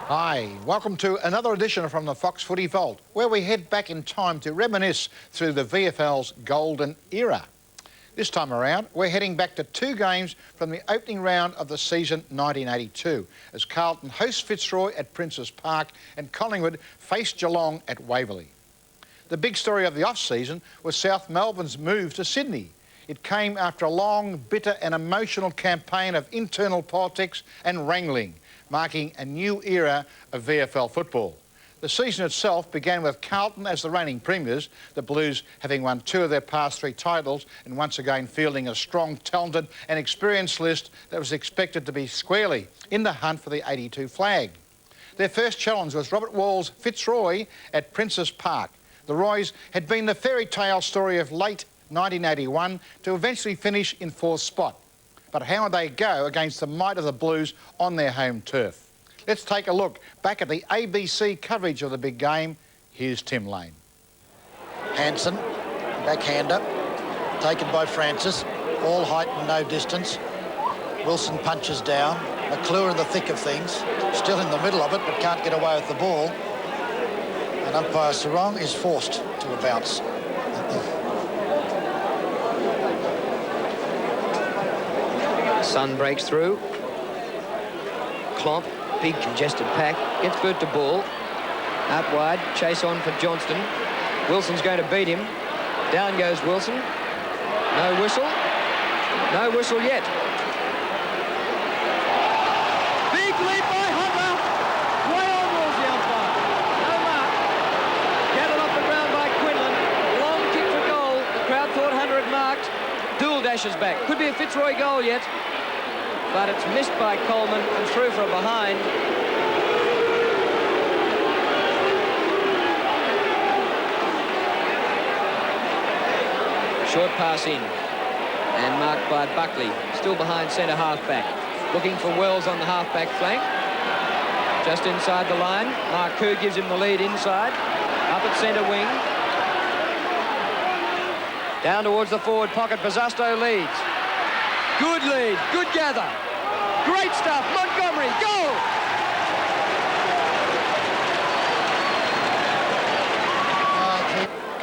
Hi, welcome to another edition from the Fox Footy Vault, where we head back in time to reminisce through the VFL's golden era. This time around, we're heading back to two games from the opening round of the season 1982, as Carlton hosts Fitzroy at Princes Park and Collingwood face Geelong at Waverley. The big story of the off-season was South Melbourne's move to Sydney. It came after a long, bitter and emotional campaign of internal politics and wrangling, marking a new era of VFL football. The season itself began with Carlton as the reigning premiers, the Blues having won 2 of their past 3 titles and once again fielding a strong, talented and experienced list that was expected to be squarely in the hunt for the 82 flag. Their first challenge was Robert Wall's Fitzroy at Princes Park. The Roys had been the fairy tale story of late 1981 to eventually finish in 4th spot. But how would they go against the might of the Blues on their home turf? Let's take a look back at the ABC coverage of the big game. Here's Tim Lane. Hansen, backhander, taken by Francis, all height and no distance. Wilson punches down. McClure in the thick of things, still in the middle of it, but can't get away with the ball. And umpire Sarong is forced to a bounce. Sun breaks through. Klomp, big congested pack, gets Burt to ball. Out wide, chase on for Johnston. Wilson's going to beat him. Down goes Wilson. No whistle. No whistle yet. Big lead by Hunter. Way on rules the umpire. No mark. Gathered off the ground by Quinlan. Long kick for goal. The crowd thought Hunter had marked. Doull dashes back. Could be a Fitzroy goal yet. But it's missed by Coleman and through for a behind. Short pass in and marked by Buckley, still behind centre half-back. Looking for Wells on the half-back flank. Just inside the line. Marcoux gives him the lead inside. Up at centre wing. Down towards the forward pocket. Busasto leads. Good lead, good gather. Great stuff, Montgomery, goal!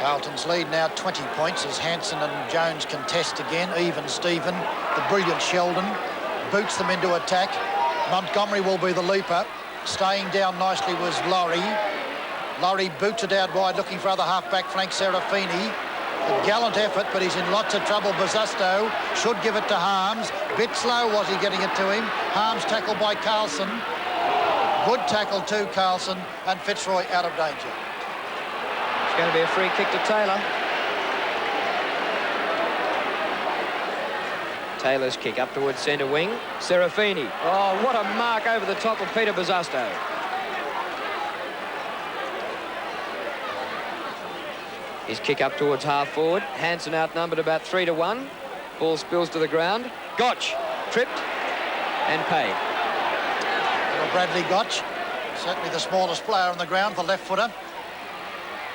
Carlton's lead now 20 points as Hansen and Jones contest again. Even Stephen, the brilliant Sheldon, boots them into attack. Montgomery will be the leaper. Staying down nicely was Laurie. Laurie boots it out wide, looking for other half-back flank, Serafini. A gallant effort, but he's in lots of trouble. Busasto should give it to Harms. Bit slow was he getting it to him. Harms tackled by Carlson. Good tackle too, Carlson, and Fitzroy out of danger. It's going to be a free kick to Taylor. Taylor's kick up towards centre wing. Serafini. Oh, what a mark over the top of Peter Busasto. His kick up towards half forward. Hansen outnumbered about 3-1. Ball spills to the ground. Gotch tripped and paid. Little Bradley Gotch, certainly the smallest player on the ground, the left footer.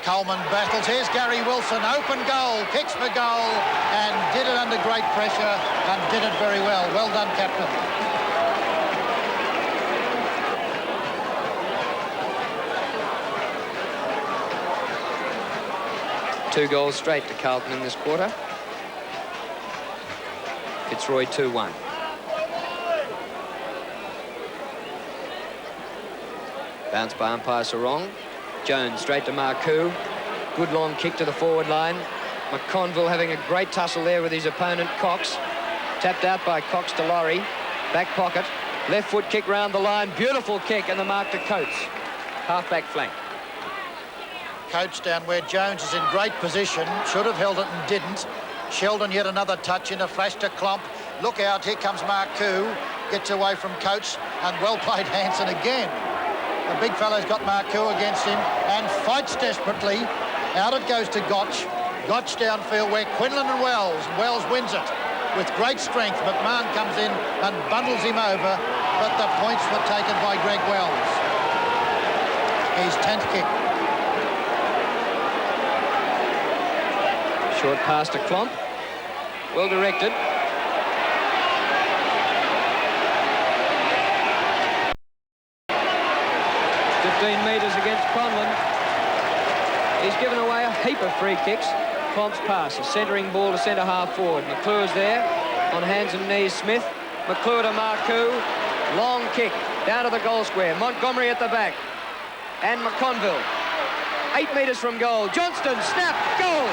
Coleman battles. Here's Gary Wilson, open goal, kicks for goal, and did it under great pressure and did it very well. Well done, captain. 2 goals straight to Carlton in this quarter. Fitzroy 2-1. Bounce by umpire Sarong. Jones straight to Marcoux. Good long kick to the forward line. McConville having a great tussle there with his opponent Cox. Tapped out by Cox to Laurie. Back pocket. Left foot kick round the line. Beautiful kick and the mark to Coates. Half-back flank. Coates down where Jones is in great position. Should have held it and didn't. Sheldon yet another touch in, a flash to Klomp. Look out, here comes Marcoux. Gets away from Coates and well played Hansen again. The big fellow's got Marcoux against him and fights desperately. Out it goes to Gotch. Gotch downfield where Quinlan and Wells wins it with great strength. McMahon comes in and bundles him over, but the points were taken by Greg Wells. His 10th kick. Short pass to Klomp. Well directed. 15 metres against Conlon. He's given away a heap of free kicks. Klomp's pass, a centering ball to centre half forward. McClure's there on hands and knees. Smith. McClure to Marcoux. Long kick down to the goal square. Montgomery at the back. And McConville. 8 metres from goal. Johnston, snap, goal!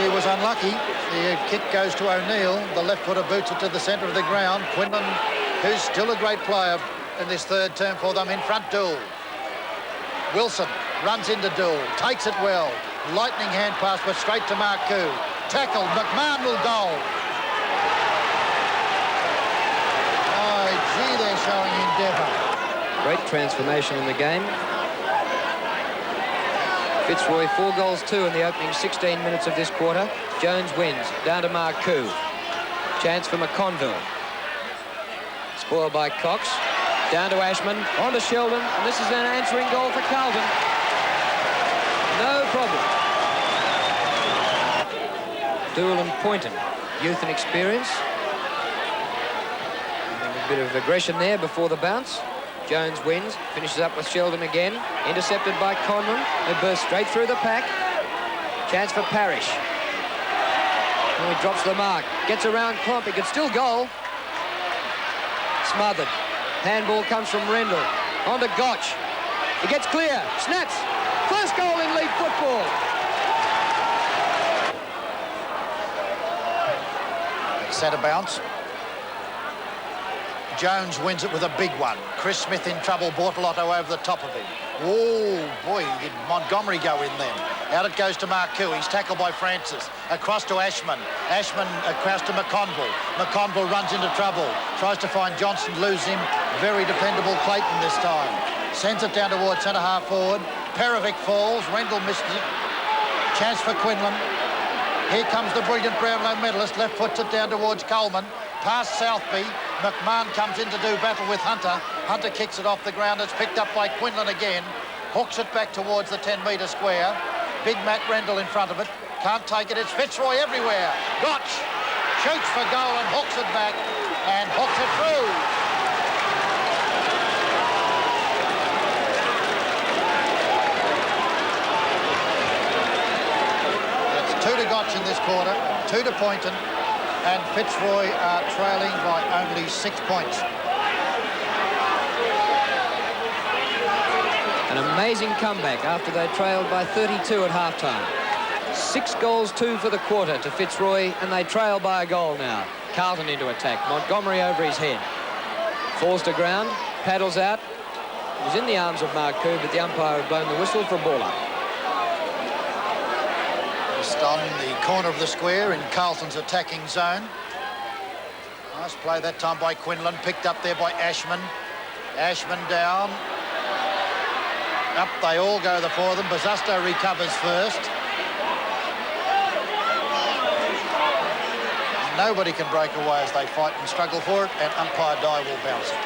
He was unlucky. The kick goes to O'Neill. The left footer boots it to the centre of the ground. Quinlan, who's still a great player in this third term for them, in front. Dool. Wilson runs into Dool, takes it well. Lightning hand pass, but straight to Marcoux. Tackled. McMahon will goal. Oh, gee, they're showing endeavour. Great transformation in the game. Fitzroy 4 goals 2 in the opening 16 minutes of this quarter. Jones wins. Down to Marcoux. Chance for McConville. Spoiled by Cox. Down to Ashman. On to Sheldon. And this is an answering goal for Carlton. No problem. Dool and Poynton. Youth and experience. A bit of aggression there before the bounce. Jones wins, finishes up with Sheldon again. Intercepted by Conlon. They burst straight through the pack. Chance for Parrish. And he drops the mark. Gets around Klomp. He could still goal. Smothered. Handball comes from Rendell. On to Gotch. He gets clear. Snaps. First goal in league football. Set a bounce. Jones wins it with a big one. Chris Smith in trouble. Bortolotto over the top of him. Oh, boy, did Montgomery go in then. Out it goes to Marcoux. He's tackled by Francis. Across to Ashman. Ashman across to McConville. McConville runs into trouble. Tries to find Johnson, lose him. Very dependable Clayton this time. Sends it down towards centre half forward. Perovic falls. Rendell misses it. Chance for Quinlan. Here comes the brilliant Brownlow medalist. Left foots it down towards Coleman. Past Southby. McMahon comes in to do battle with Hunter. Hunter kicks it off the ground. It's picked up by Quinlan again. Hooks it back towards the 10-metre square. Big Matt Rendell in front of it. Can't take it. It's Fitzroy everywhere. Gotch shoots for goal and hooks it back and hooks it through. That's 2 to Gotch in this quarter, 2 to Poynton. And Fitzroy are trailing by only 6 points. An amazing comeback after they trailed by 32 at half-time. 6 goals 2 for the quarter to Fitzroy, and they trail by a goal now. Carlton into attack. Montgomery over his head. Falls to ground, paddles out. It was in the arms of Marcoux, but the umpire had blown the whistle for a ball up. Just on the corner of the square in Carlton's attacking zone. Nice play that time by Quinlan, picked up there by Ashman. Ashman down. Up they all go, the 4 of them. Bazusto recovers first. Nobody can break away as they fight and struggle for it, and umpire Dye will bounce it.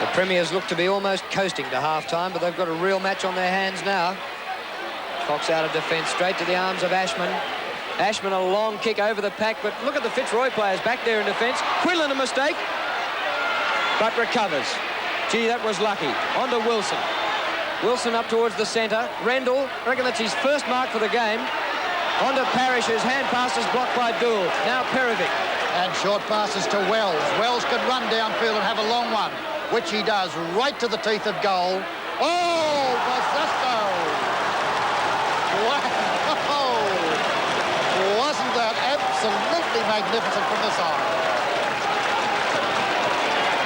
The Premiers look to be almost coasting to half-time, but they've got a real match on their hands now. Cox out of defence, straight to the arms of Ashman. Ashman a long kick over the pack, but look at the Fitzroy players back there in defence. Quinlan a mistake, but recovers. Gee, that was lucky. On to Wilson. Wilson up towards the centre. Rendell, I reckon that's his first mark for the game. On to Parrish, whose hand pass is blocked by Dool. Now Perovic. And short passes to Wells. Wells can run downfield and have a long one, which he does, right to the teeth of goal. Oh, Bazusto! Wow! Wasn't that absolutely magnificent from the side?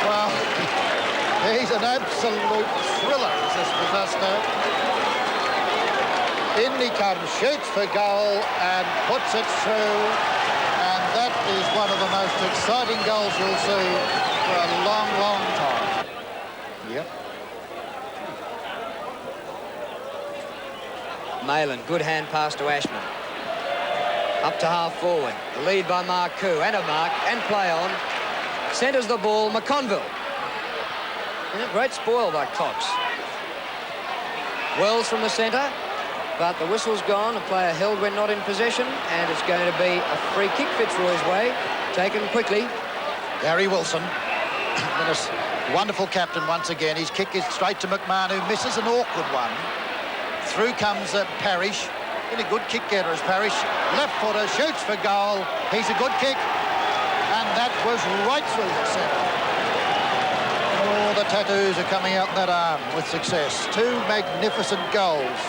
Well, he's an absolute thriller, this Bazusto. In he comes, shoots for goal and puts it through. And that is one of the most exciting goals you'll see for a long, long time. Yep. Malin, good hand pass to Ashman. Up to half forward. The lead by Marcoux, and a mark, and play on. Centres the ball, McConville. Yeah, great spoil by Cox. Wells from the centre, but the whistle's gone. A player held when not in possession, and it's going to be a free kick Fitzroy's way, taken quickly. Gary Wilson, wonderful captain once again. His kick is straight to McMahon, who misses an awkward one. Through comes Parrish. In a good kick getter is Parrish. Left footer, shoots for goal. He's a good kick. And that was right through the centre. Oh, the tattoos are coming out in that arm with success. Two magnificent goals.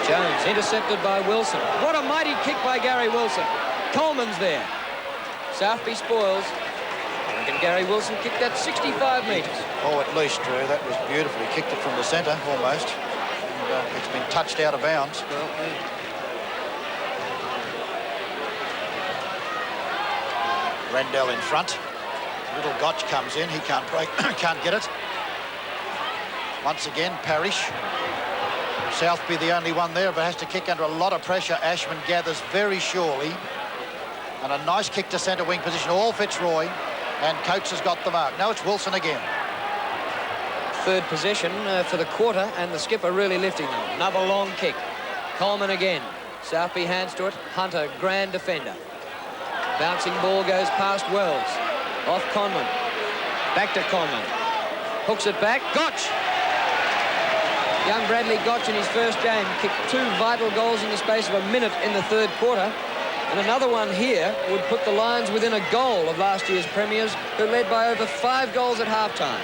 Jones intercepted by Wilson. What a mighty kick by Gary Wilson. Coleman's there. Southby spoils. And can Gary Wilson kick that 65 metres? Oh, at least, Drew. That was beautiful. He kicked it from the centre, almost. And, it's been touched out of bounds. Well, Rendell in front. Little Gotch comes in. He can't break, can't get it. Once again, Parrish. Southby the only one there, but has to kick under a lot of pressure. Ashman gathers very surely. And a nice kick to centre wing position. All Fitzroy. And Coates has got the mark. Now it's Wilson again. third possession for the quarter, and the skipper really lifting them. Another long kick. Coleman again. Southby hands to it. Hunter, grand defender. Bouncing ball goes past Wells. Off Conlon. Back to Conlon. Hooks it back. Gotch! Young Bradley Gotch in his first game kicked 2 vital goals in the space of a minute in the third quarter. And another one here would put the Lions within a goal of last year's premiers, who led by over 5 goals at halftime.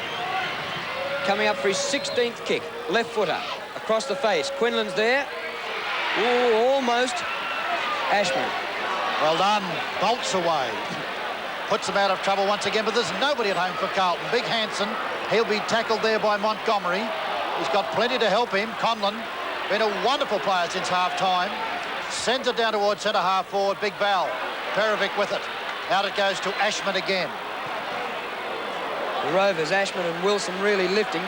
Coming up for his 16th kick. Left footer. Across the face. Quinlan's there. Ooh, almost. Ashman. Well done. Bolts away. Puts them out of trouble once again, but there's nobody at home for Carlton. Big Hanson. He'll be tackled there by Montgomery. He's got plenty to help him. Conlon, been a wonderful player since half-time. Sends it down towards centre-half forward. Big Val. Perovic with it. Out it goes to Ashman again. The Rovers, Ashman and Wilson really lifting.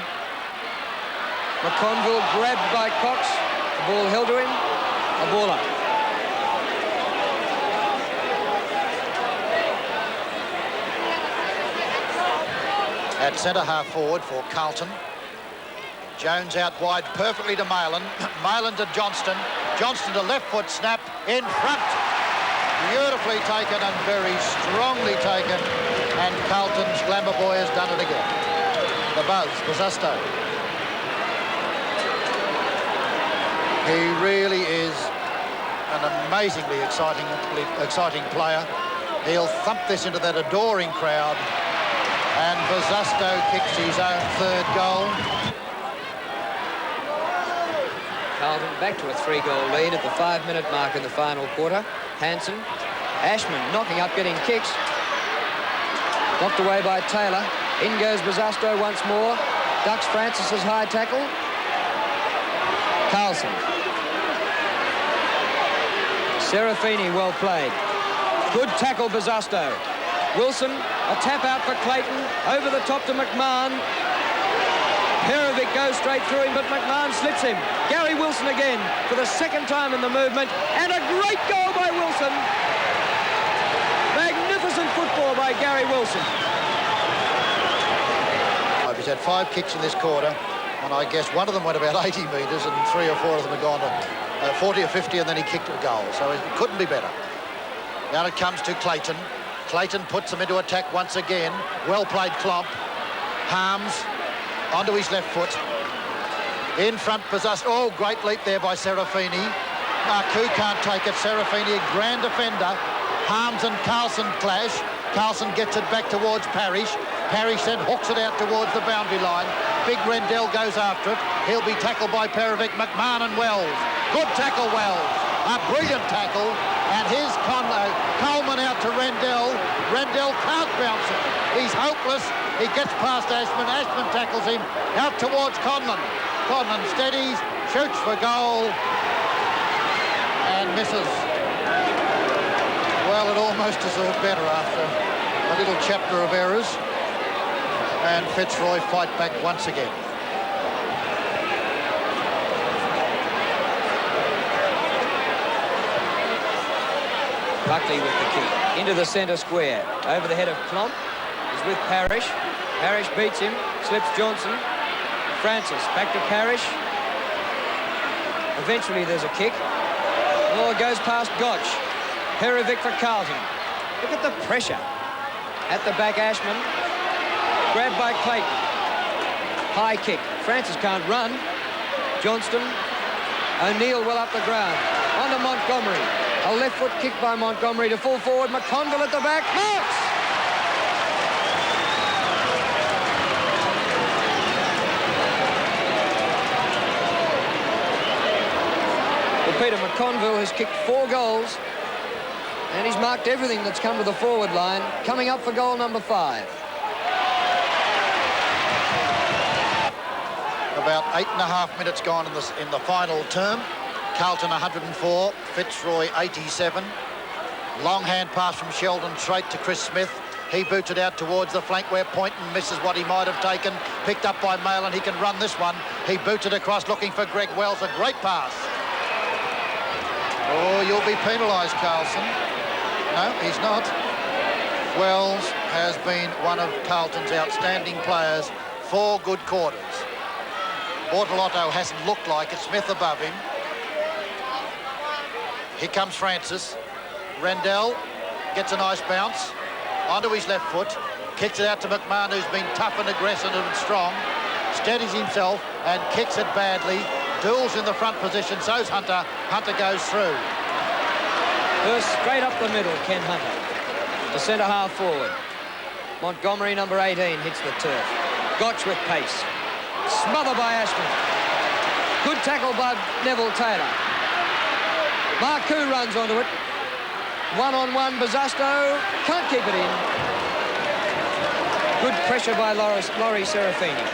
McConville grabbed by Cox. The ball held to him. A ball up. At centre-half forward for Carlton. Jones out wide perfectly to Maylan. Maylan to Johnston. Johnston to left foot snap in front. Beautifully taken and very strongly taken. And Carlton's glamour boy has done it again. The buzz, Buzusto. He really is an amazingly exciting player. He'll thump this into that adoring crowd. And Buzusto kicks his own third goal. Carlton back to a 3-goal lead at the 5-minute mark in the final quarter. Hanson. Ashman knocking up, getting kicks. Knocked away by Taylor. In goes Buzusto once more. Ducks Francis's high tackle. Carlson. Serafini well played. Good tackle, Buzusto. Wilson, a tap out for Clayton. Over the top to McMahon. Perovic goes straight through him, but McMahon slips him. Gary Wilson again for the second time in the movement. And a great goal by Wilson. Magnificent football by Gary Wilson. He's had 5 kicks in this quarter, and I guess one of them went about 80 metres, and 3 or 4 of them have gone to 40 or 50, and then he kicked a goal. So it couldn't be better. Now it comes to Clayton. Clayton puts him into attack once again. Well played, Klomp. Harms onto his left foot. In front, Buzusto. Oh, great leap there by Serafini. Marcoux can't take it. Serafini, a grand defender. Harms and Carlson clash. Carlson gets it back towards Parrish. Parrish then hooks it out towards the boundary line. Big Rendell goes after it. He'll be tackled by Perovic, McMahon and Wells. Good tackle, Wells. A brilliant tackle. And here's Coleman out to Rendell. Rendell can't bounce it. He's hopeless. He gets past Ashman. Ashman tackles him out towards Conlon. Conlon steadies, shoots for goal, and misses. Well, it almost deserved better after a little chapter of errors. And Fitzroy fight back once again. Buckley with the kick into the centre square. Over the head of Klomp. He's with Parrish. Parrish beats him, slips Johnson. Francis back to Parrish. Eventually there's a kick. Oh, it goes past Gotch. Perovic for Carlton. Look at the pressure. At the back, Ashman. Grabbed by Clayton. High kick. Francis can't run. Johnston. O'Neill well up the ground. On to Montgomery. A left foot kick by Montgomery to full forward. McConville at the back. Marks! Well, Peter McConville has kicked 4 goals. And he's marked everything that's come to the forward line. Coming up for goal number 5. About 8.5 minutes gone in the final term. Carlton 104, Fitzroy 87. Long hand pass from Sheldon straight to Chris Smith. He boots it out towards the flank where Poynton misses what he might have taken. Picked up by Malin. He can run this one. He boots it across looking for Greg Wells. A great pass. Oh, you'll be penalised, Carlson. No, he's not. Wells has been one of Carlton's outstanding players. 4 good quarters. Bortolotto hasn't looked like it. Smith above him. Here comes Francis. Rendell gets a nice bounce onto his left foot. Kicks it out to McMahon, who's been tough and aggressive and strong. Steadies himself and kicks it badly. Duels in the front position. So's Hunter. Hunter goes through. First straight up the middle, Ken Hunter. The centre half forward. Montgomery, number 18, hits the turf. Gotch with pace. Smothered by Ashman. Good tackle by Neville Taylor. Marcoux runs onto it. One-on-one, Bosusto can't keep it in. Good pressure by Laurie Serafini.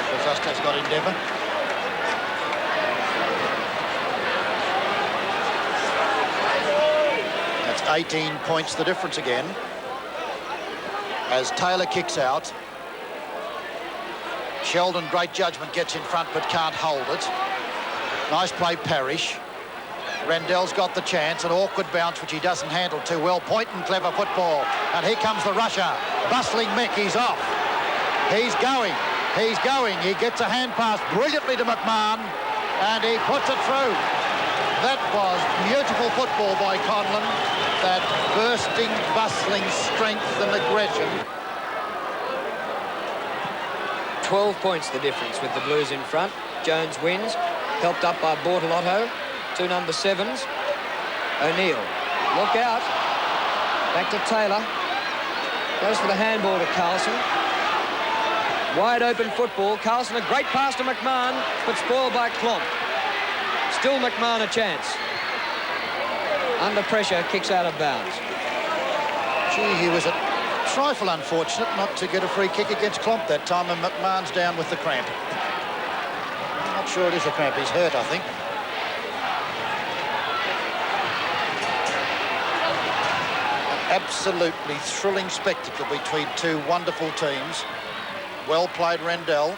Bosusto's got endeavour. That's 18 points the difference again. As Taylor kicks out. Sheldon, great judgment, gets in front but can't hold it. Nice play, Parrish. Rendell's got the chance, an awkward bounce which he doesn't handle too well. Poynton, clever football. And here comes the rusher. Bustling Mick, he's off. He's going. He's going. He gets a hand pass brilliantly to McMahon and he puts it through. That was beautiful football by Conlon. That bursting, bustling strength and aggression. 12 points the difference with the Blues in front. Jones wins, helped up by Bortolotto. 2 number 7s. O'Neill. Look out. Back to Taylor. Goes for the handball to Carlson. Wide open football. Carlson, a great pass to McMahon, but spoiled by Klomp. Still McMahon a chance. Under pressure, kicks out of bounds. Gee, he was a trifle unfortunate not to get a free kick against Klomp that time, and McMahon's down with the cramp. I'm not sure it is a cramp. He's hurt, I think. Absolutely thrilling spectacle between 2 wonderful teams. Well played, Rendell.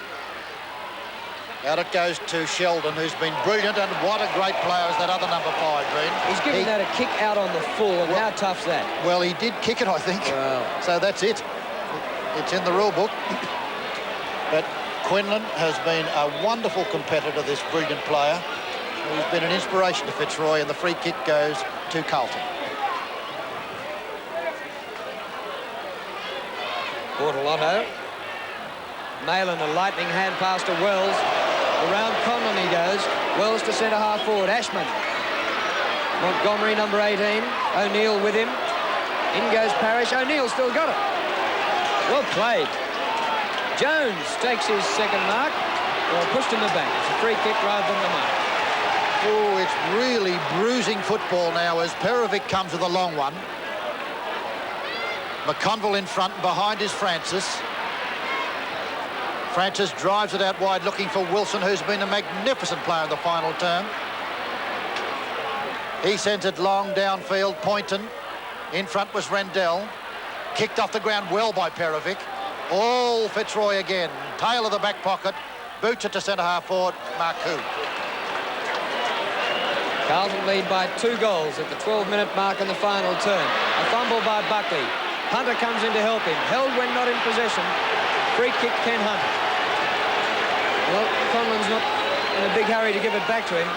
Out it goes to Sheldon, who's been brilliant, and what a great player has that other number 5 been. He's given that a kick out on the full, and how tough's that? Well, he did kick it, I think. Wow. So that's it. It's in the rule book. But Quinlan has been a wonderful competitor, this brilliant player. He's been an inspiration to Fitzroy, and the free kick goes to Carlton. Bortolotto. Malin, a lightning hand pass to Wells. Around Conlon he goes. Wells to centre half forward. Ashman. Montgomery, number 18. O'Neill with him. In goes Parrish. O'Neill still got it. Well played. Jones takes his second mark. Well, pushed in the back. It's a free kick rather than the mark. Oh, it's really bruising football now as Perovic comes with a long one. McConville in front, and behind is Francis. Francis drives it out wide looking for Wilson, who's been a magnificent player in the final term. He sends it long downfield. Poynton. In front was Rendell. Kicked off the ground well by Perovic. All Fitzroy again. Tail of the back pocket. Boots it to centre half forward. Marcoux. Carlton lead by 2 goals at the 12-minute mark in the final term. A fumble by Buckley. Hunter comes in to help him. Held when not in possession. Free kick, Ken Hunter. Well, Conlon's not in a big hurry to give it back to him.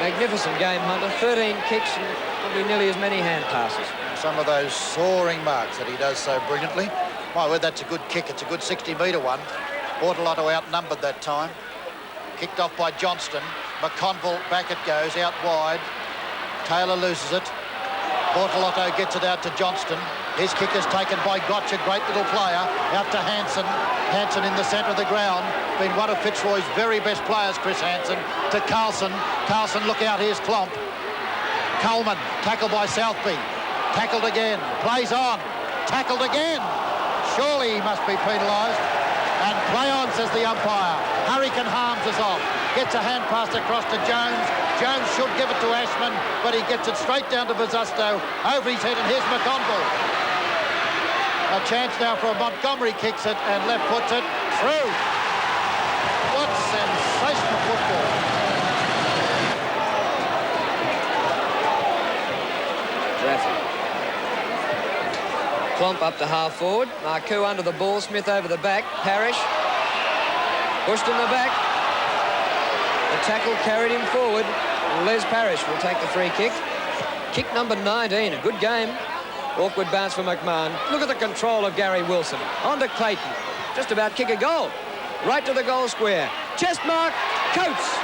Magnificent game, Hunter. 13 kicks and probably nearly as many hand passes. Some of those soaring marks that he does so brilliantly. My word, that's a good kick. It's a good 60-metre one. Bortolotto outnumbered that time. Kicked off by Johnston. McConville, back it goes, out wide. Taylor loses it. Bortolotto gets it out to Johnston. His kick is taken by Gotch, a great little player, out to Hansen. Hansen in the centre of the ground, been one of Fitzroy's very best players, Chris Hansen, to Carlson. Carlson, look out, here's Klomp. Coleman, tackled by Southby. Tackled again, plays on, tackled again. Surely he must be penalised. And play on, says the umpire. Hurricane Harms is off. Gets a hand pass across to Jones. Jones should give it to Ashman, but he gets it straight down to Bosustow. Over his head, and here's McConville. A chance now for Montgomery, kicks it and left puts it through. What sensational football. Raffy. Klomp up to half forward. Marcoux under the ball. Smith over the back. Parrish. Pushed in the back. The tackle carried him forward. Les Parrish will take the free kick. Kick number 19. A good game. Awkward bounce for McMahon. Look at the control of Gary Wilson. On to Clayton. Just about kick a goal. Right to the goal square. Chest mark. Coates.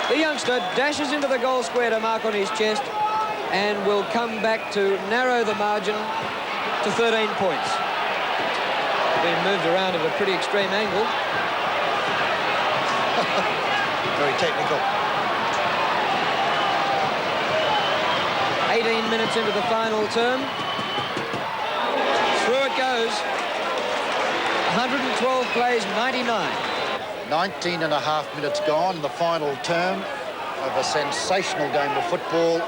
The youngster dashes into the goal square to mark on his chest and will come back to narrow the margin to 13 points. Being moved around at a pretty extreme angle. Very technical. 18 minutes into the final term. Through it goes. 112 plays, 99. 19 and a half minutes gone, the final term of a sensational game of football.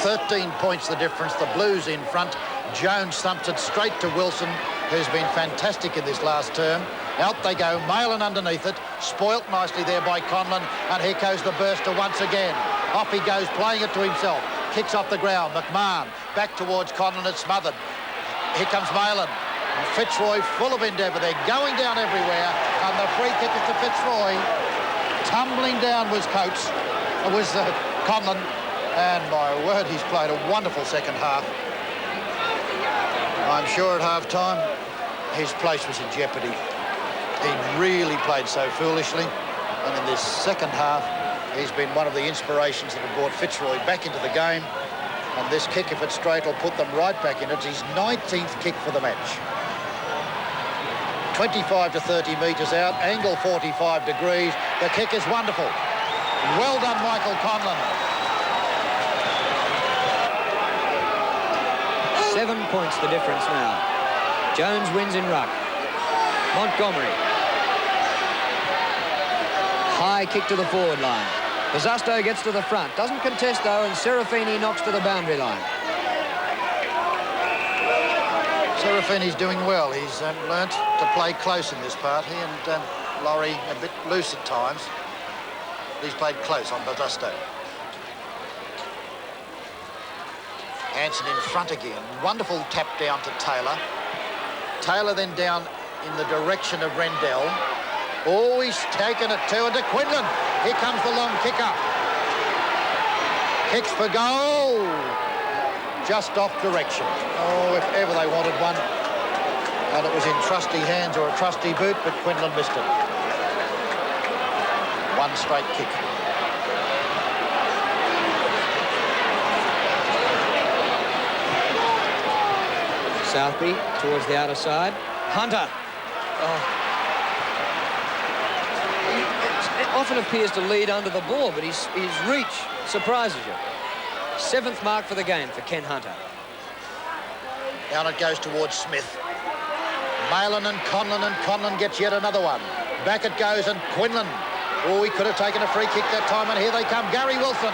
13 points the difference, the Blues in front. Jones thumps it straight to Wilson, who's been fantastic in this last term. Out they go, Malin underneath it, spoilt nicely there by Conlon, and here goes the burster once again. Off he goes, playing it to himself. Kicks off the ground, McMahon back towards Conlon, it's smothered. Here comes Malin. Fitzroy full of endeavour. They're going down everywhere, and the free kick is to Fitzroy. Tumbling down was Coates, Conlon, and my word, he's played a wonderful second half. I'm sure at half-time his place was in jeopardy. He really played so foolishly, and in this second half he's been one of the inspirations that have brought Fitzroy back into the game, and this kick, if it's straight, will put them right back in it. It's his 19th kick for the match. 25 to 30 metres out, angle 45 degrees. The kick is wonderful. Well done, Michael Conlon. 7 points the difference now. Jones wins in ruck. Montgomery. High kick to the forward line. Bosustow gets to the front. Doesn't contest, though, and Serafini knocks to the boundary line. Serafini's doing well. He's learnt to play close in this part. He and Laurie a bit loose at times. He's played close on Bosustow. Hansen in front again. Wonderful tap down to Taylor. Taylor then down in the direction of Rendell. Oh, he's taken it too, and to Quinlan. Here comes the long kicker. Kicks for goal. Just off direction. Oh, if ever they wanted one. And it was in trusty hands or a trusty boot, but Quinlan missed it. One straight kick. Southby towards the outer side. Hunter. Oh. It often appears to lead under the ball, but his reach surprises you. 7th mark for the game for Ken Hunter. Down it goes towards Smith. Malin and Conlon gets yet another one. Back it goes, and Quinlan. Oh, he could have taken a free kick that time, and here they come. Gary Wilson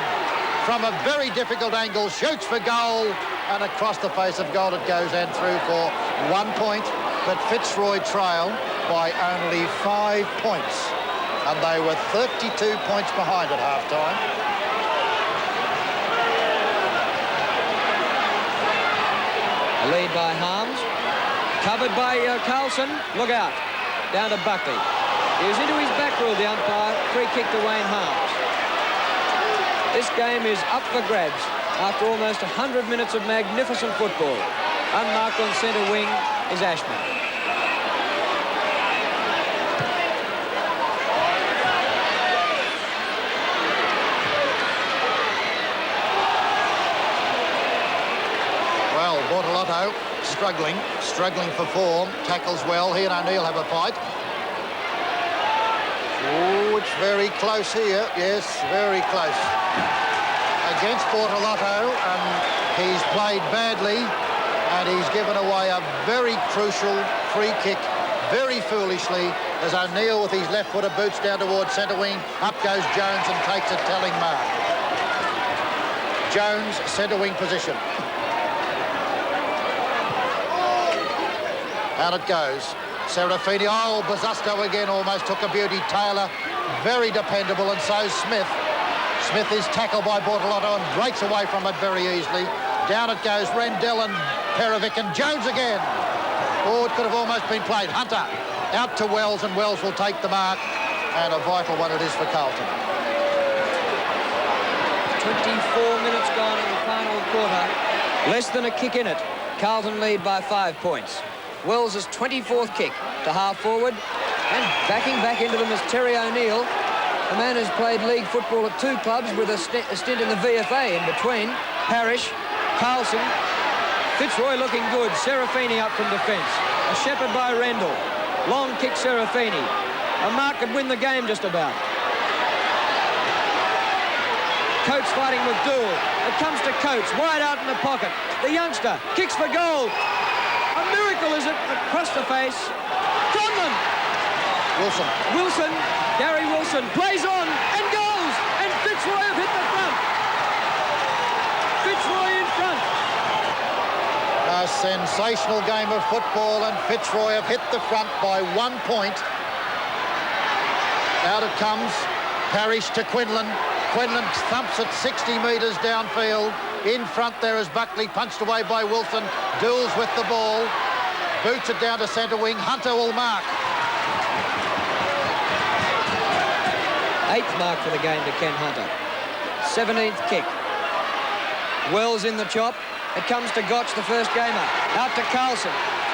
from a very difficult angle shoots for goal, and across the face of goal it goes and through for 1 point. But Fitzroy trail by only 5 points, and they were 32 points behind at half-time. A lead by Harms. Covered by Carlson. Look out. Down to Buckley. He was into his back rule, the umpire. Free kick to Wayne Harms. This game is up for grabs after almost 100 minutes of magnificent football. Unmarked on centre wing is Ashman. Well, Bortolotto struggling for form. Tackles well. He and O'Neill have a fight. Oh, it's very close here. Yes, very close. Against Bortolotto, and he's played badly, and he's given away a very crucial free kick very foolishly as O'Neill with his left-footed boots down towards centre wing. Up goes Jones and takes a telling mark. Jones, centre wing position. Out it goes. Serafini, oh, Bazusto again almost took a beauty. Taylor, very dependable, and so Smith. Smith is tackled by Bortolotto and breaks away from it very easily. Down it goes, Rendell and Perovic and Jones again. Oh, it could have almost been played. Hunter out to Wells, and Wells will take the mark, and a vital one it is for Carlton. 24 minutes gone in the final quarter. Less than a kick in it. Carlton lead by 5 points. Wells' 24th kick to half forward, and backing back into them is Terry O'Neill. The man has played league football at 2 clubs with a stint in the VFA in between. Parrish, Carlson, Fitzroy looking good. Serafini up from defence. A shepherd by Rendell. Long kick Serafini. A mark could win the game just about. Coates fighting with Dool. It comes to Coates, wide out in the pocket. The youngster kicks for goal. A miracle, is it? Across the face. Conlon! Wilson, Gary Wilson, plays on and goes! And Fitzroy have hit the front. Fitzroy in front. A sensational game of football, and Fitzroy have hit the front by 1 point. Out it comes. Parrish to Quinlan. Quinlan thumps it 60 metres downfield. In front there is Buckley, punched away by Wilson. Duels with the ball. Boots it down to centre wing. Hunter will mark. 8th mark for the game to Ken Hunter. 17th kick. Wells in the chop. It comes to Gotch, the first gamer. Out to Carlson.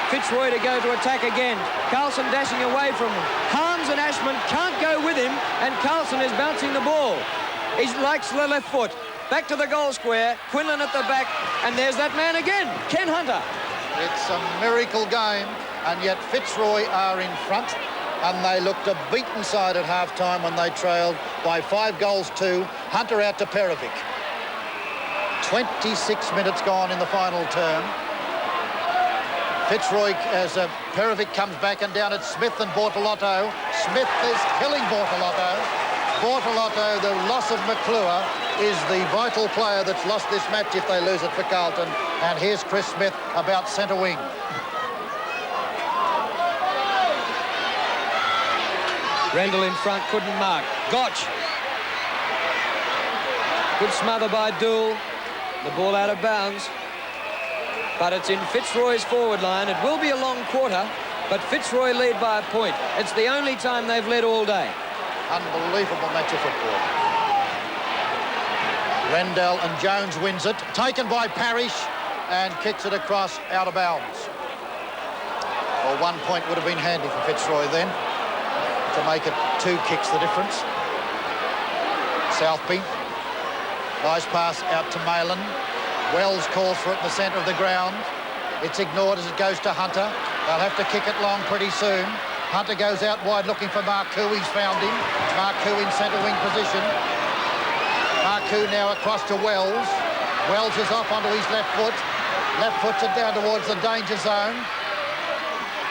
Fitzroy to go to attack again. Carlson dashing away from him. Harms and Ashman can't go with him, and Carlson is bouncing the ball. He likes the left foot. Back to the goal square. Quinlan at the back, and there's that man again, Ken Hunter. It's a miracle game, and yet Fitzroy are in front, and they looked a beaten side at half-time when they trailed by 5-2. Hunter out to Perovic. 26 minutes gone in the final term. Fitzroy, as Perovic comes back, and down at Smith and Bortolotto. Smith is killing Bortolotto. Bortolotto, the loss of McClure, is the vital player that's lost this match if they lose it for Carlton. And here's Chris Smith about centre wing. Rendell in front, couldn't mark. Gotch. Good smother by Dool. The ball out of bounds. But it's in Fitzroy's forward line. It will be a long quarter, but Fitzroy lead by a point. It's the only time they've led all day. Unbelievable match of football. Rendell and Jones wins it. Taken by Parrish and kicks it across out of bounds. Well, 1 point would have been handy for Fitzroy then to make it 2 kicks the difference. Southby. Nice pass out to Malin. Wells calls for it in the centre of the ground. It's ignored as it goes to Hunter. They'll have to kick it long pretty soon. Hunter goes out wide looking for Marcoux. He's found him. Marcoux in centre wing position. Marcoux now across to Wells. Wells is off onto his left foot. Left foot's it down towards the danger zone.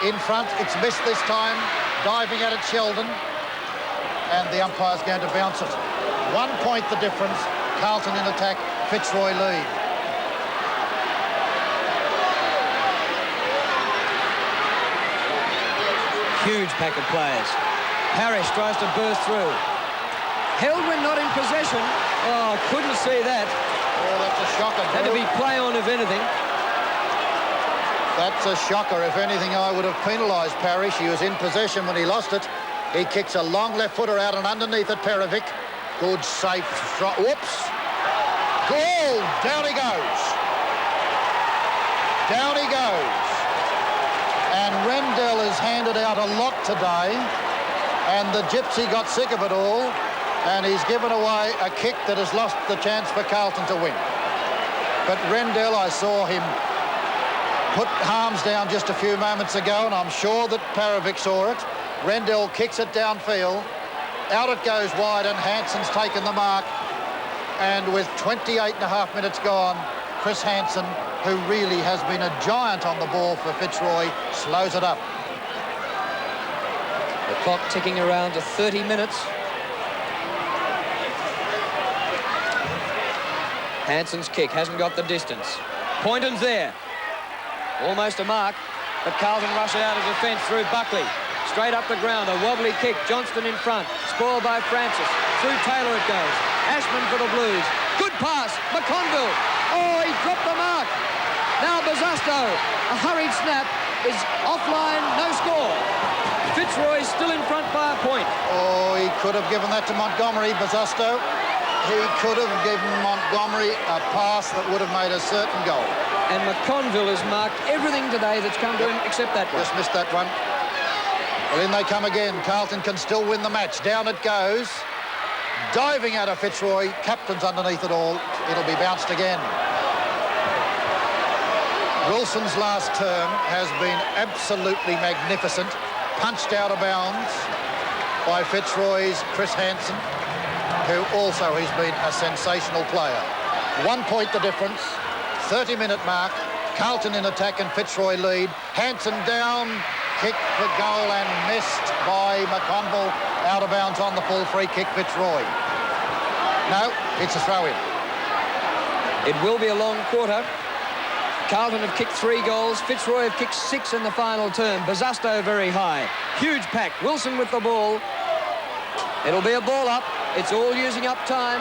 In front, it's missed this time. Diving at it, Sheldon. And the umpire's going to bounce it. 1 point the difference. Carlton in attack. Fitzroy lead. Huge pack of players. Parrish tries to burst through. Held when not in possession. Oh, couldn't see that. Oh, that's a shocker. Had to be play on, if anything. That's a shocker. If anything, I would have penalised Parrish. He was in possession when he lost it. He kicks a long left footer out and underneath at Perovic. Good, safe strike. Whoops. Goal! Down he goes. Down he goes. And Rendell has handed out a lot today. And the Gypsy got sick of it all. And he's given away a kick that has lost the chance for Carlton to win. But Rendell, I saw him put Harms down just a few moments ago, and I'm sure that Perovic saw it. Rendell kicks it downfield. Out it goes wide, and Hansen's taken the mark. And with 28.5 minutes gone, Chris Hansen, who really has been a giant on the ball for Fitzroy, slows it up. The clock ticking around to 30 minutes. Hansen's kick hasn't got the distance. Poynton's there. Almost a mark, but Carlton rush it out of defence through Buckley. Straight up the ground, a wobbly kick. Johnston in front, spoiled by Francis. Through Taylor it goes. Ashman for the Blues. Good pass, McConville. Oh, he dropped the mark. Now Bosustow. A hurried snap is offline, no score. Fitzroy still in front by a point. Oh, he could have given that to Montgomery, Bosustow. He could have given Montgomery a pass that would have made a certain goal. And McConville has marked everything today that's come to him except that one. Just missed that one. Well, in they come again. Carlton can still win the match. Down it goes. Diving out of Fitzroy. Captain's underneath it all. It'll be bounced again. Wilson's last term has been absolutely magnificent. Punched out of bounds by Fitzroy's Chris Hansen, who also has been a sensational player. 1 point the difference. 30-minute mark. Carlton in attack and Fitzroy lead. Hansen down. Kick for goal and missed by McConville. Out of bounds on the full free kick, Fitzroy. No, it's a throw-in. It will be a long quarter. Carlton have kicked 3 goals. Fitzroy have kicked 6 in the final term. Bosustow very high. Huge pack. Wilson with the ball. It'll be a ball up. It's all using up time.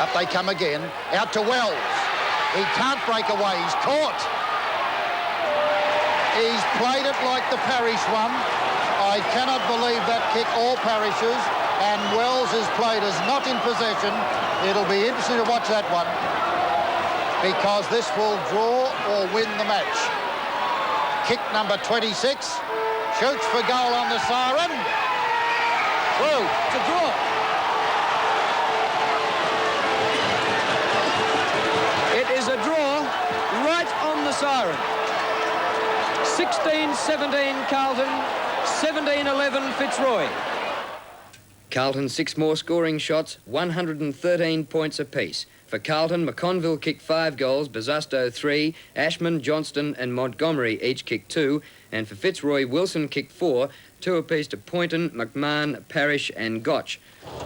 Up they come again. Out to Wells. He can't break away. He's caught. He's played it like the Parrish one. I cannot believe that kick all Parrish's. And Wells is played as not in possession. It'll be interesting to watch that one, because this will draw or win the match. Kick number 26. Shoots for goal on the siren. Through. It's a draw. It is a draw right on the siren. 16-17 Carlton, 17-11 Fitzroy. Carlton 6 more scoring shots, 113 points apiece. For Carlton, McConville kicked 5 goals, Bosustow 3, Ashman, Johnston and Montgomery each kicked 2, and for Fitzroy, Wilson kicked 4, 2 apiece to Poynton, McMahon, Parrish and Gotch. Can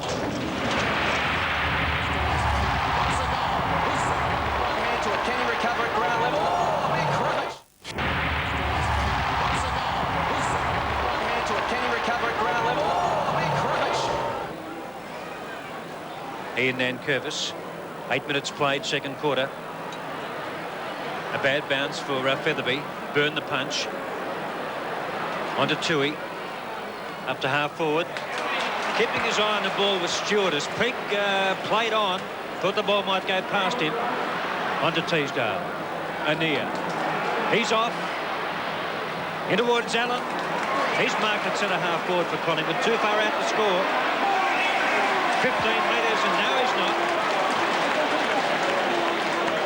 he recover at ground level? Can he recover at ground level? Ian Nankervis, 8 minutes played, second quarter. A bad bounce for Featherby. Burned the punch. On to Tui. Up to half forward. Keeping his eye on the ball was Stewart as Pegg played on. Thought the ball might go past him. On to Teasdale. Anea. He's off. In towards Allen. He's marked at centre half forward for Collingwood. Too far out to score. 15 metres and now he's not.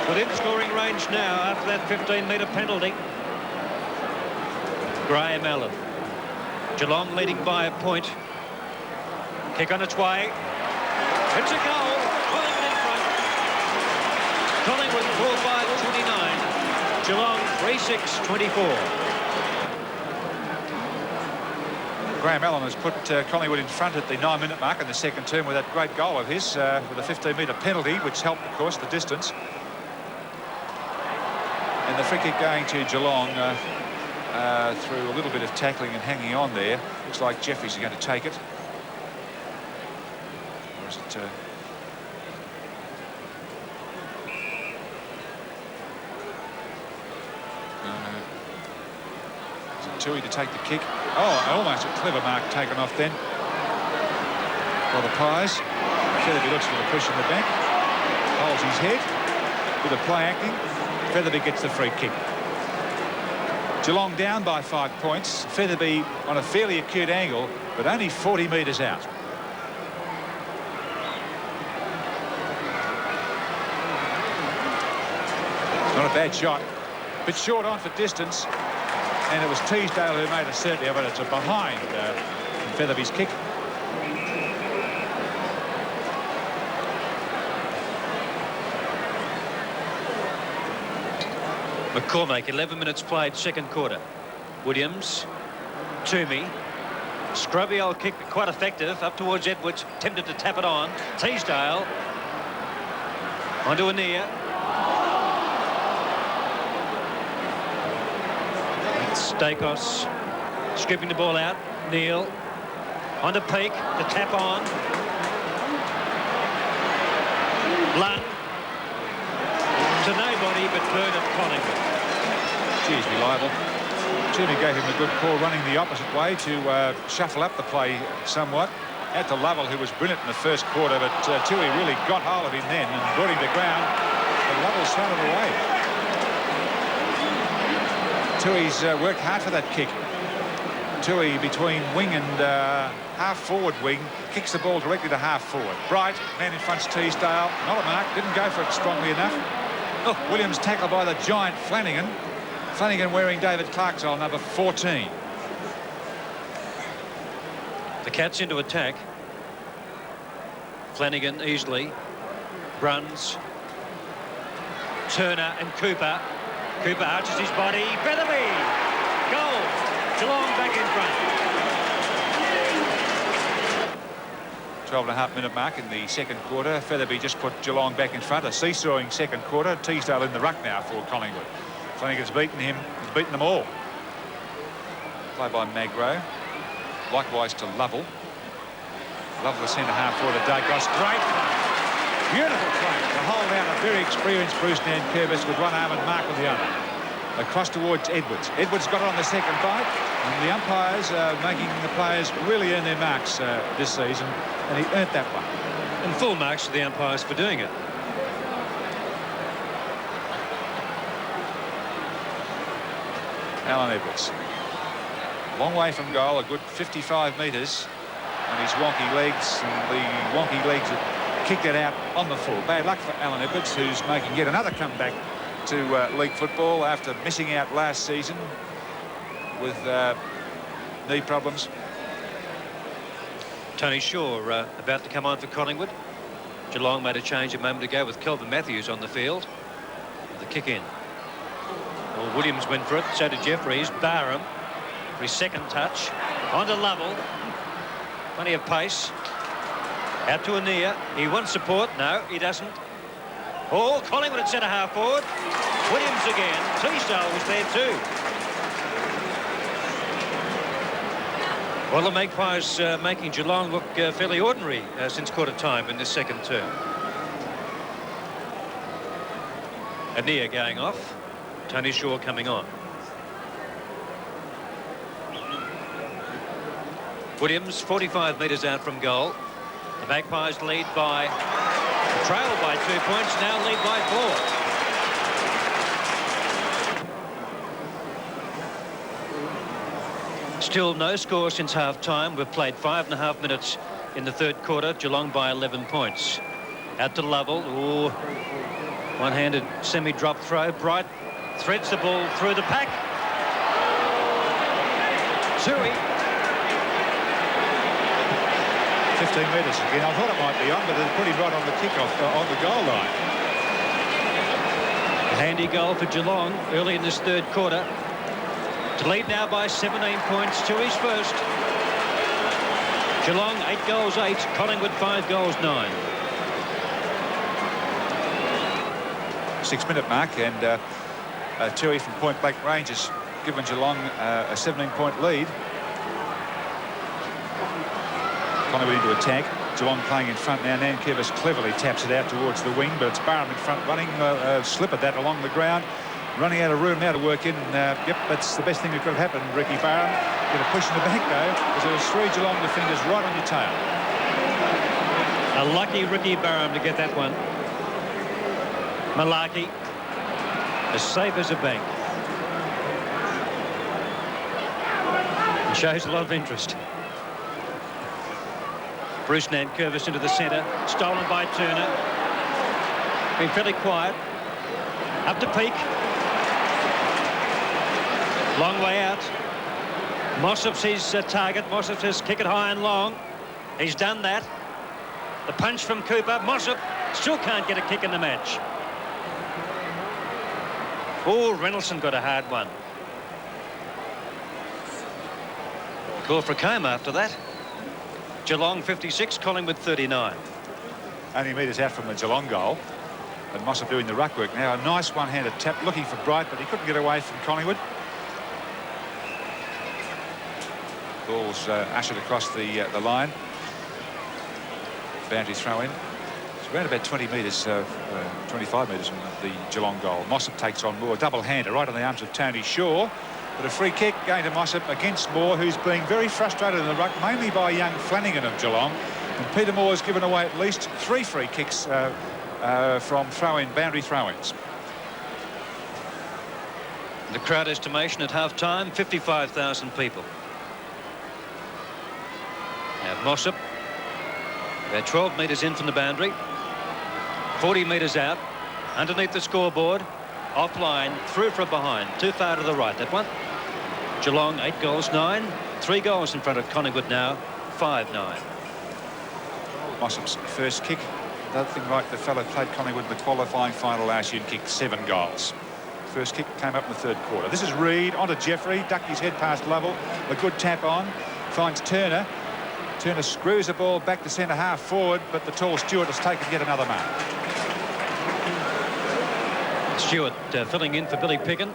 Within scoring range now after that 15-metre penalty. Graham Allen. Geelong leading by a point. Kick on its way. It's a goal. Collingwood in front. Collingwood 4-5-29. Geelong 3-6-24. Graham Allen has put Collingwood in front at the 9-minute mark in the second term with that great goal of his with a 15-metre penalty, which helped, of course, the distance. And the free kick going to Geelong through a little bit of tackling and hanging on there. Looks like Jeffries is going to take it. Or is it... Tui to take the kick. Oh, almost a clever mark taken off then by the Pies. Featherby looks for the push in the back, holds his head, bit of play acting. Featherby gets the free kick. Geelong down by 5 points. Featherby on a fairly acute angle, but only 40 metres out. Not a bad shot. Bit short on for distance. And it was Teasdale who made a certainty of it. It's a behind Featherby's kick. McCormack, 11 minutes played, second quarter. Williams, Toomey. Scrubby old kick, quite effective, up towards Edwards, tempted to tap it on. Teasdale, onto Anea. Stakos, scooping the ball out. Neil, onto Peake, to tap on. Lund, to nobody but Byrne of Collingwood. Geez, reliable. Toomey gave him a good call running the opposite way to shuffle up the play somewhat. Out to Lovell, who was brilliant in the first quarter, but Tui really got hold of him then and brought him to ground. And Lovell swung it away. Tui's worked hard for that kick. Tui between wing and half-forward wing kicks the ball directly to half-forward. Bright, man in front's Teasdale. Not a mark, didn't go for it strongly enough. Oh, Williams tackled by the giant Flanagan. Flanagan wearing David Clark's old number 14. The Cats into attack. Flanagan easily. Bruns. Turner and Cooper. Cooper arches his body. Featherby! Goal! Geelong back in front. 12.5-minute mark in the second quarter. Featherby just put Geelong back in front. A seesawing second quarter. Teasdale in the ruck now for Collingwood. Flanagan's beaten him. He's beaten them all. Play by Magro. Likewise to Lovell. Lovell the centre half forward to Dacos. Great play. Beautiful play to hold out a very experienced Bruce Nankervis with one arm and Mark with the other. Across towards Edwards. Edwards got it on the second bite, and the umpires are making the players really earn their marks this season, and he earned that one. And full marks to the umpires for doing it. Alan Edwards. Long way from goal, a good 55 metres on his wonky legs, and the wonky legs that kicked it out on the full. Bad luck for Alan Edwards, who's making yet another comeback to league football after missing out last season with knee problems. Tony Shaw about to come on for Collingwood. Geelong made a change a moment ago with Kelvin Matthews on the field. The kick in. Well, Williams went for it, so did Jeffries. Barham for his second touch. On to Lovell. Plenty of pace. Out to Anea. He wants support. No, he doesn't. Oh, Collingwood at centre half forward. Williams again. Teasdale was there too. Well, the Magpies making Geelong look fairly ordinary since quarter time in this second term. Anea going off. Tony Shaw coming on. Williams 45 metres out from goal. The Magpies lead by, trail by 2 points, now lead by 4. Still no score since half-time. We've played 5.5 minutes in the third quarter. Geelong by 11 points. Out to Lovell. Ooh, one-handed semi-drop throw. Bright threads the ball through the pack. Tui. 15 metres again. I thought it might be on, but it's pretty right on the kickoff, on the goal line. A handy goal for Geelong early in this third quarter. To lead now by 17 points. Tui's first. Geelong 8 goals 8. Collingwood 5 goals 9. 6-minute mark, and Tui from point blank range has given Geelong a 17-point lead. Collingwood into attack. Geelong playing in front now. Nankervis cleverly taps it out towards the wing, but it's Barham in front running. Slip at that along the ground. running out of room now to work in. Yep, that's the best thing that could have happened. Ricky Barham going to push in the back though, because there was 3 Geelong defenders right on your tail. A lucky Ricky Barham to get that one. Malarkey, as safe as a bank. It shows a lot of interest. Bruce Nankervis into the centre, stolen by Turner. Been fairly quiet. Up to Peake. Long way out. Mossop's his target. Mossop says kick it high and long. He's done that. The punch from Cooper. Mossop still can't get a kick in the match. Oh, Reynoldsson got a hard one. Call for a comb after that. Geelong 56, Collingwood 39. Only metres out from the Geelong goal. And Mossop doing the ruck work now. A nice one-handed tap, looking for Bright, but he couldn't get away from Collingwood. Ball's ushered across the line. Boundary throw in. It's around about 20 metres, 25 metres from the Geelong goal. Mossop takes on Moore, double-hander right on the arms of Tony Shaw. But a free kick going to Mossop against Moore, who's being very frustrated in the ruck, mainly by young Flanagan of Geelong. And Peter Moore has given away at least 3 free kicks from boundary throw-ins. The crowd estimation at half-time, 55,000 people. Now Mossop, about 12 metres in from the boundary, 40 metres out, underneath the scoreboard, offline, through from behind, too far to the right, that one. Geelong 8 goals 9, 3 goals in front of Collingwood now, 5-9. Mossop's first kick, nothing like the fellow played Collingwood in the qualifying final last year and kicked 7 goals. First kick came up in the 3rd quarter. This is Reid onto Jeffrey, ducked his head past Lovell, a good tap on, finds Turner. Turner screws the ball back to centre half forward, but the tall Stewart has taken yet another mark. Stewart filling in for Billy Picken.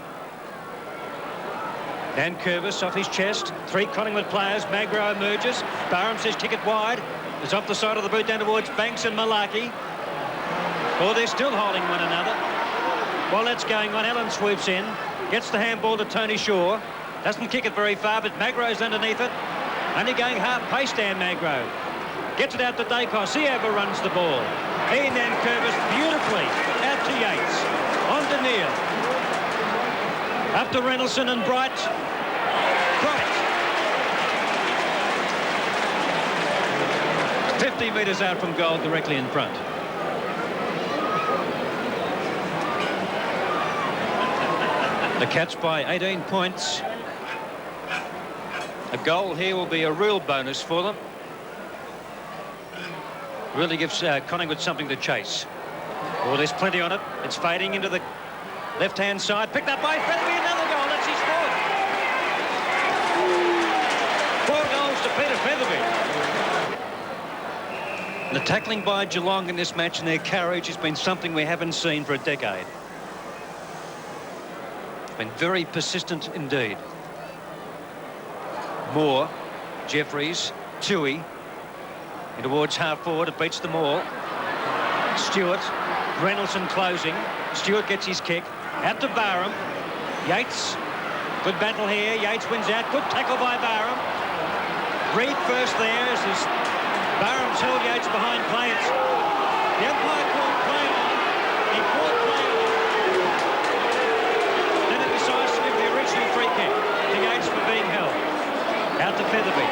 Nankervis off his chest. 3 Collingwood players. Magro emerges. Barham says kick it wide. It's off the side of the boot down towards Banks and Malarkey. Oh, they're still holding one another. While that's going on, Allen swoops in. Gets the handball to Tony Shaw. Doesn't kick it very far, but Magro's underneath it. Only going half pace, Dan Magro. Gets it out to Dacos. He overruns the ball. Ian Nankervis beautifully out to Yates. On to Neil. Up to Reynoldsson and Bright. Bright. 50 metres out from goal, directly in front. The Cats by 18 points. A goal here will be a real bonus for them. Really gives Collingwood something to chase. Well, there's plenty on it. It's fading into the left-hand side. Picked up by Featherby. Another goal. That's his 4th. 4 goals to Peter Featherby. The tackling by Geelong in this match and their courage has been something we haven't seen for a decade. It's been very persistent indeed. Moore, Jeffries, Tui in towards half forward. It beats them all. Stewart, Reynoldsson closing. Stewart gets his kick. Out to Barham. Yates. Good battle here. Yates wins out. Good tackle by Barham. Reid first there as Barham's held Yates behind play. The umpire called play on. He called play on. Then it decides to give the original free kick to Yates for being held. Out to Featherby.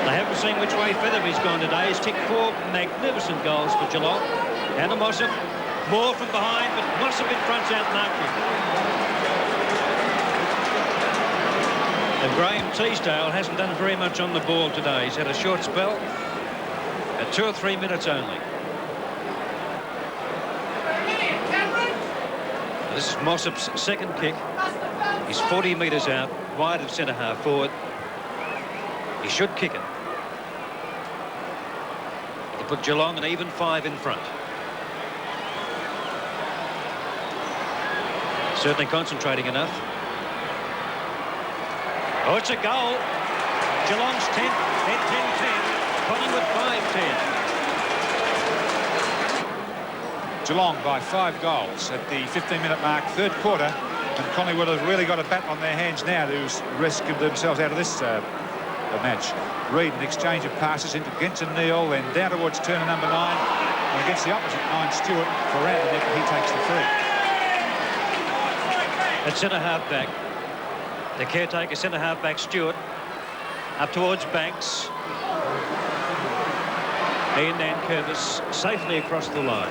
I haven't seen which way Featherby's gone today. He's kicked 4 magnificent goals for Geelong. And to Mossop. Moore from behind, but Mossop in front's out marking. And Graham Teasdale hasn't done very much on the ball today. He's had a short spell at 2 or 3 minutes only. This is Mossop's 2nd kick. He's 40 metres out, wide of centre half forward. He should kick it. To put Geelong an even 5 in front. Certainly concentrating enough. Oh, it's a goal. Geelong's 10th, then 10-10. Collingwood 5-10. Geelong by 5 goals at the 15-minute mark, third quarter, and Collingwood have really got a bat on their hands now to risk themselves out of this match. Reid, an exchange of passes into Genson Neal, then down towards Turner, number 9, and against the opposite 9, Stewart, for round the neck, he takes the free. At centre half back, the caretaker centre half back Stewart up towards Banks. Ian Nankervis safely across the line.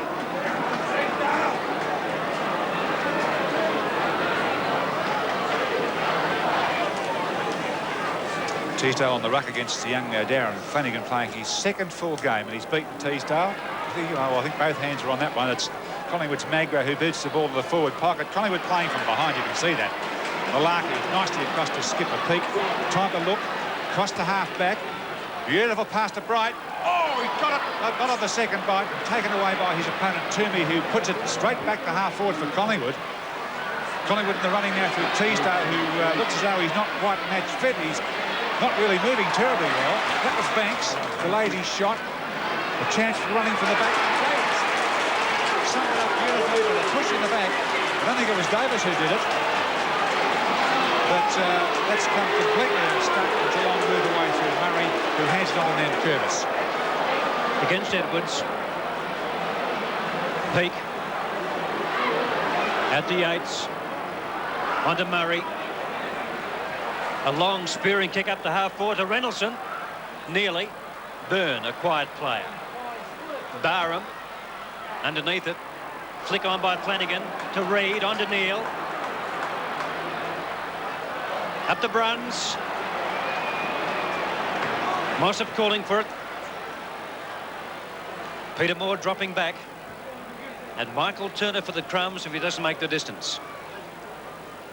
Teasdale on the ruck against the young Darren Flanagan, playing his second full game, and he's beaten Teasdale. I think both hands are on that one. It's Collingwood's Magro who boots the ball to the forward pocket. Collingwood playing from behind, you can see that. Malaki nicely across to Skipper Peak. Time to look. Cross to half back. Beautiful pass to Bright. Oh, he got it. Not on the second bite. Taken away by his opponent, Toomey, who puts it straight back to half forward for Collingwood. Collingwood in the running now through Teasdale, who looks as though he's not quite match fit. He's not really moving terribly well. That was Banks, delayed his shot. A chance for running from the back. Davis summed it up beautifully with a push in the back. I don't think it was Davis who did it. But that's come completely unstuck. Geelong moved away through Murray, who hands it on to Nankervis. Against Edwards. Peak. At the Yates. Onto Murray. A long spearing kick up the half forward to Reynoldsson. Nearly. Byrne, a quiet player. Barham underneath it. Flick on by Flanagan to Reid, onto Neal. Up the Bruns. Mossop calling for it. Peter Moore dropping back. And Michael Turner for the crumbs if he doesn't make the distance.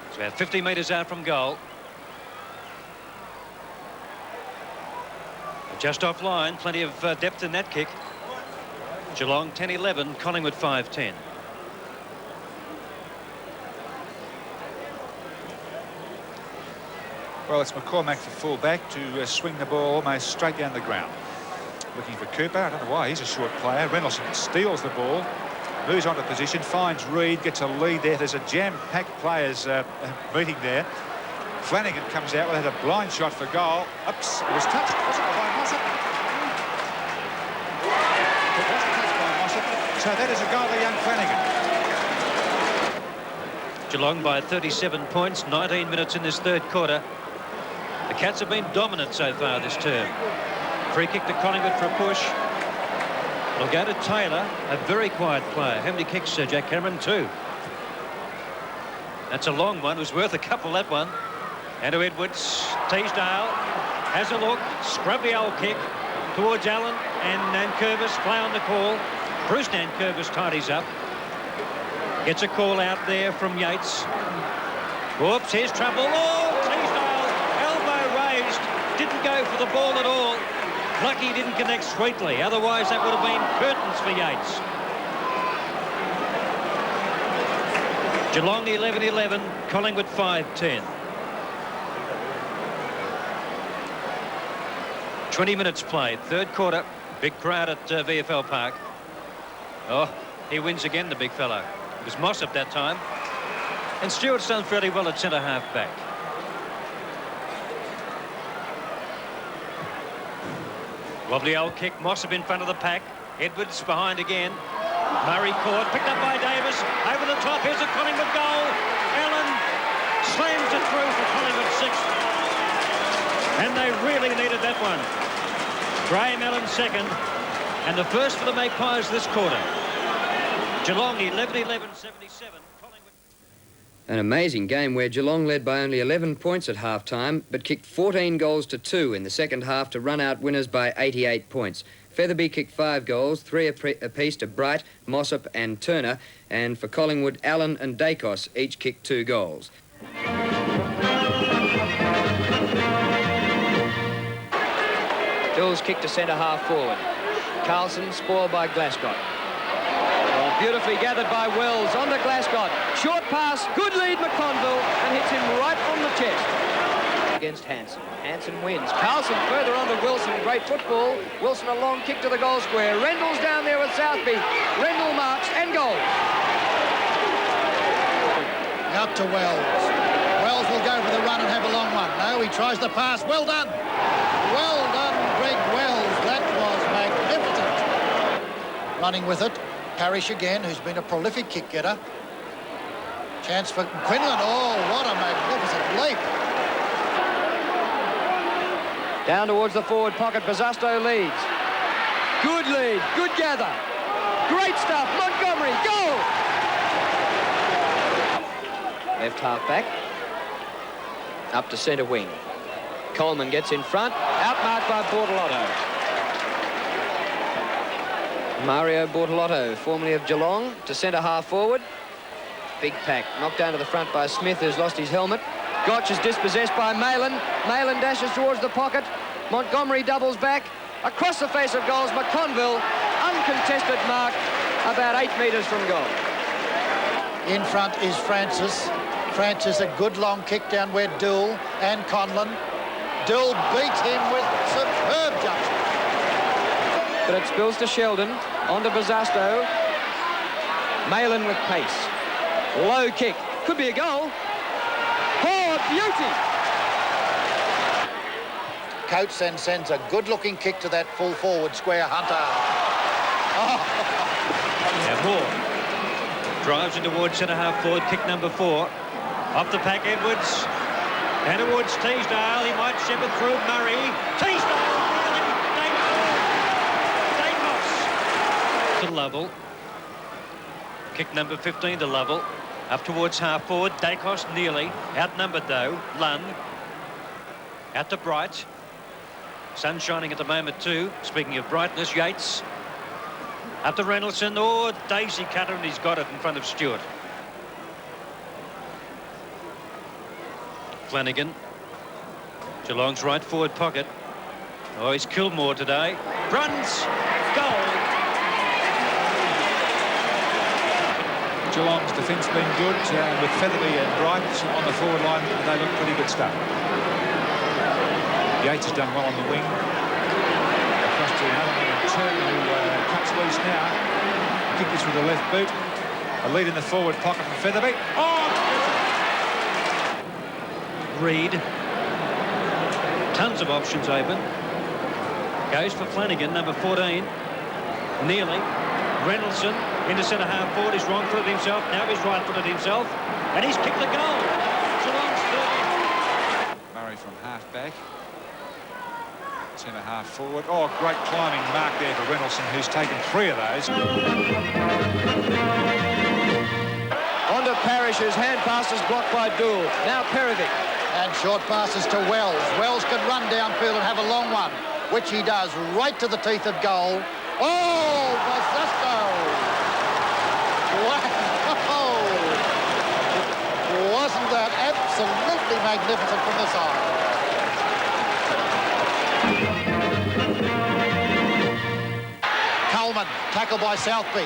It's about 50 metres out from goal. Just offline, plenty of depth in that kick. Geelong 10-11, Collingwood 5-10. Well, it's McCormack for full back to swing the ball almost straight down the ground. Looking for Cooper. I don't know why, he's a short player. Reynoldsson steals the ball, moves onto position, finds Reid, gets a lead there. There's a jam-packed players meeting there. Flanagan comes out with a blind shot for goal. Oops, it was touched. Was it by Mossop? It wasn't touched by Mossop. So that is a goal for young Flanagan. Geelong by 37 points, 19 minutes in this third quarter. The Cats have been dominant so far this term. Free kick to Collingwood for a push. It'll go to Taylor, a very quiet player. How many kicks, Jack Cameron? 2. That's a long one. It was worth a couple, that one. And to Edwards. Teasdale has a look. Scrubby old kick towards Allen, and Nankervis play on the call. Bruce Nankervis tidies up. Gets a call out there from Yates. Whoops, here's trouble. Oh, Teasdale, elbow raised. Didn't go for the ball at all. Lucky he didn't connect sweetly. Otherwise, that would have been curtains for Yates. Geelong 11-11, Collingwood 5-10. 20 minutes played, third quarter. Big crowd at VFL Park. Oh, he wins again, the big fellow. It was Mossop that time. And Stewart's done fairly well at centre half back. Wobbly old kick, Mossop in front of the pack. Edwards behind again. Murray caught, picked up by Davis. Over the top, here's a Collingwood goal. Allen slams it through for Collingwood 6th. And they really needed that one. Graham Allen second, and the first for the Magpies this quarter. Geelong 11-11, 77. An amazing game where Geelong led by only 11 points at half-time, but kicked 14 goals to 2 in the second half to run out winners by 88 points. Featherby kicked 5 goals, 3 apiece to Bright, Mossop and Turner, and for Collingwood, Allen and Dacos each kicked 2 goals. Dills kick to centre half forward. Carlson spoiled by Glasgow. Oh, beautifully gathered by Wells on to Glasgow. Short pass, good lead McConville, and hits him right from the chest. against Hanson. Hanson wins. Carlson further on to Wilson. Great football. Wilson a long kick to the goal square. Rendell's down there with Southby. Rendell marks and goal. Out to Wells. Wells will go for the run and have a long one. No, he tries the pass. Well done. Well done, Greg Wells. That was magnificent. Running with it. Parrish again, who's been a prolific kick-getter. Chance for Quinlan. Oh, what a magnificent leap. Down towards the forward pocket. Busasto leads. Good lead. Good gather. Great stuff. Montgomery. Goal. Left half back. Up to centre wing. Coleman gets in front. Outmarked by Bortolotto. Mario Bortolotto, formerly of Geelong, to centre half forward. Big pack. Knocked down to the front by Smith, who's lost his helmet. Gotch is dispossessed by Malin. Malin dashes towards the pocket. Montgomery doubles back. Across the face of goals, McConville. Uncontested mark, about 8 metres from goal. In front is Francis. Francis, a good long kick down where Dool and Conlon. Dool beats him with superb judgment. But it spills to Sheldon, on to Busasto. Malin with pace. Low kick. Could be a goal. Oh, beauty! Coates then sends a good-looking kick to that full forward square, Hunter. Oh. Now Moore drives in towards centre-half forward, kick number 4. Off the pack, Edwards. And towards Teasdale. He might shepherd through Murray. Teasdale! To Lovell. Kick number 15 to Lovell. Up towards half forward. Dacos nearly. Outnumbered though. Lunn. Out to Bright. Sun shining at the moment too. Speaking of brightness, Yates. Up to Reynolson. Oh, Daisy cutter, and he's got it in front of Stewart. Flanagan. Geelong's right forward pocket. Oh, he's killed more today. Runs. Goal. Geelong's defence been good with Featherby and Bright on the forward line. They look pretty good stuff. Yates has done well on the wing. Across to Allen Turner, who cuts loose now. Kick this with the left boot. A lead in the forward pocket from Featherby. Oh! Reed. Tons of options open. Goes for Flanagan, number 14. Nearly. Reynolson into centre-half forward. He's wrong-footed himself. Now he's right-footed himself. And he's kicked the goal. Geelong's 30. Murray from half-back. Centre-half forward. Oh, great climbing mark there for Reynolson, who's taken 3 of those. On to Parrish, whose hand pass is blocked by Dool. Now Perovic. And short passes to Wells. Wells can run downfield and have a long one, which he does right to the teeth of goal. Oh, Busasto! Wow! Wasn't that absolutely magnificent from the side? Coleman, tackled by Southby.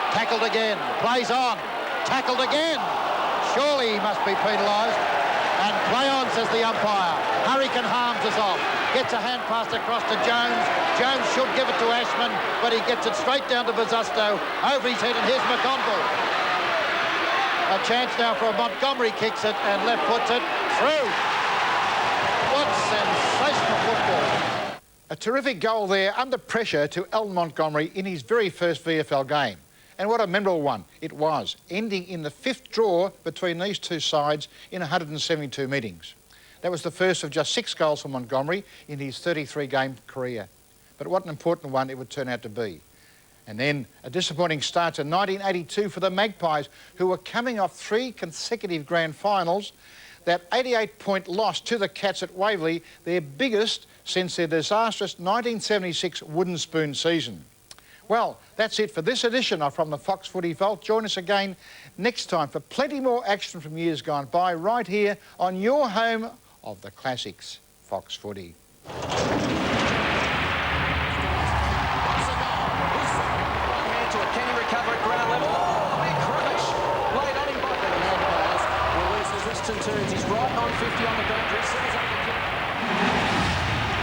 Tackled again, plays on. Tackled again. Surely he must be penalised. And play on, says the umpire. Hurricane Harms is off. Gets a hand pass across to Jones. Jones should give it to Ashman, but he gets it straight down to Busasto. Over his head, and here's McConville. A chance now for a Montgomery, kicks it and left puts it through. What sensational football. A terrific goal there under pressure to Allan Montgomery in his very first VFL game. And what a memorable one it was, ending in the 5th draw between these two sides in 172 meetings. That was the first of just 6 goals for Montgomery in his 33-game career. But what an important one it would turn out to be. And then a disappointing start to 1982 for the Magpies, who were coming off 3 consecutive grand finals. That 88-point loss to the Cats at Waverley, their biggest since their disastrous 1976 wooden spoon season. Well, that's it for this edition of From the Fox Footy Vault. Join us again next time for plenty more action from years gone by right here on your home of the classics, Fox Footy. Can he recover at ground level? Oh, big crunch. Laid on him by the handbars. Releases wrist and turns. He's right on 50 on the boundary.